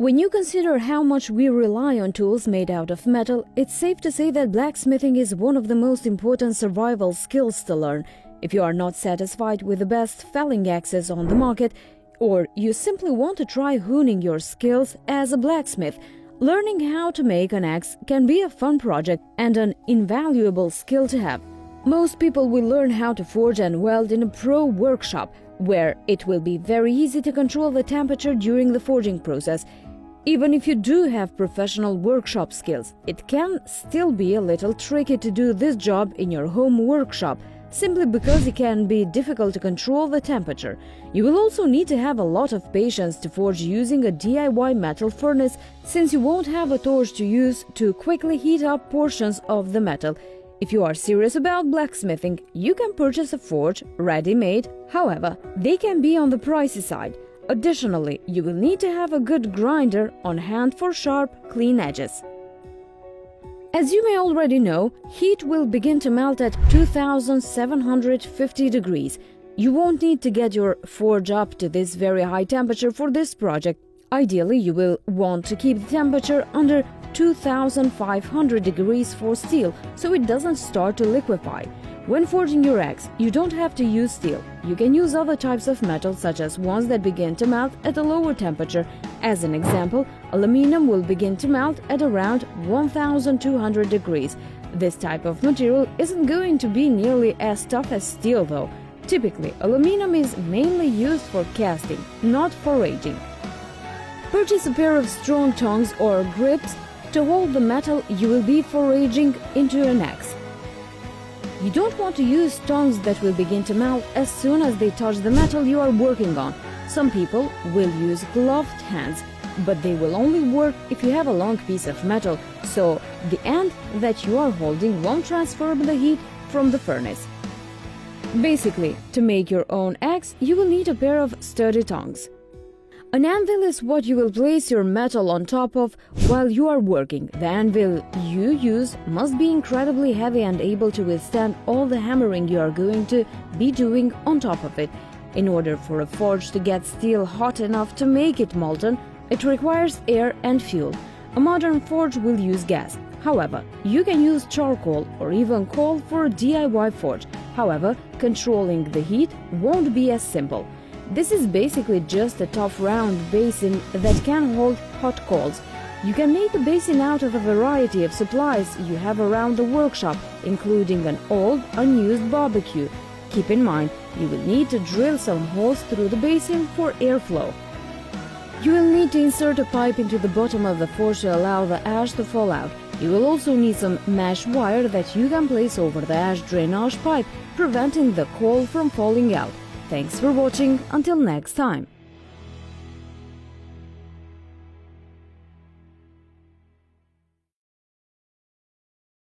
When you consider how much we rely on tools made out of metal, it's safe to say that blacksmithing is one of the most important survival skills to learn. If you are not satisfied with the best felling axes on the market, or you simply want to try honing your skills as a blacksmith, learning how to make an axe can be a fun project and an invaluable skill to have. Most people will learn how to forge and weld in a pro workshop, where it will be very easy to control the temperature during the forging process. Even if you do have professional workshop skills, it can still be a little tricky to do this job in your home workshop, simply because it can be difficult to control the temperature. You will also need to have a lot of patience to forge using a DIY metal furnace, since you won't have a torch to use to quickly heat up portions of the metal. If you are serious about blacksmithing, you can purchase a forge ready-made, however, they can be on the pricey side. Additionally, you will need to have a good grinder on hand for sharp, clean edges. As you may already know, heat will begin to melt at 2750 degrees. You won't need to get your forge up to this very high temperature for this project. Ideally, you will want to keep the temperature under 2500 degrees for steel, so it doesn't start to liquefy. When forging your axe, you don't have to use steel. You can use other types of metal, such as ones that begin to melt at a lower temperature. As an example, aluminum will begin to melt at around 1200 degrees. This type of material isn't going to be nearly as tough as steel though. Typically, aluminum is mainly used for casting, not for aging. Purchase a pair of strong tongs or grips to hold the metal you will be foraging into an axe. You don't want to use tongs that will begin to melt as soon as they touch the metal you are working on. Some people will use gloved hands, but they will only work if you have a long piece of metal, so the end that you are holding won't transfer the heat from the furnace. Basically, to make your own axe, you will need a pair of sturdy tongs. An anvil is what you will place your metal on top of while you are working. The anvil you use must be incredibly heavy and able to withstand all the hammering you are going to be doing on top of it. In order for a forge to get steel hot enough to make it molten, it requires air and fuel. A modern forge will use gas. However, you can use charcoal or even coal for a DIY forge. However, controlling the heat won't be as simple. This is basically just a tough round basin that can hold hot coals. You can make the basin out of a variety of supplies you have around the workshop, including an old, unused barbecue. Keep in mind, you will need to drill some holes through the basin for airflow. You will need to insert a pipe into the bottom of the forge to allow the ash to fall out. You will also need some mesh wire that you can place over the ash drainage pipe, preventing the coal from falling out. Thanks for watching. Until next time.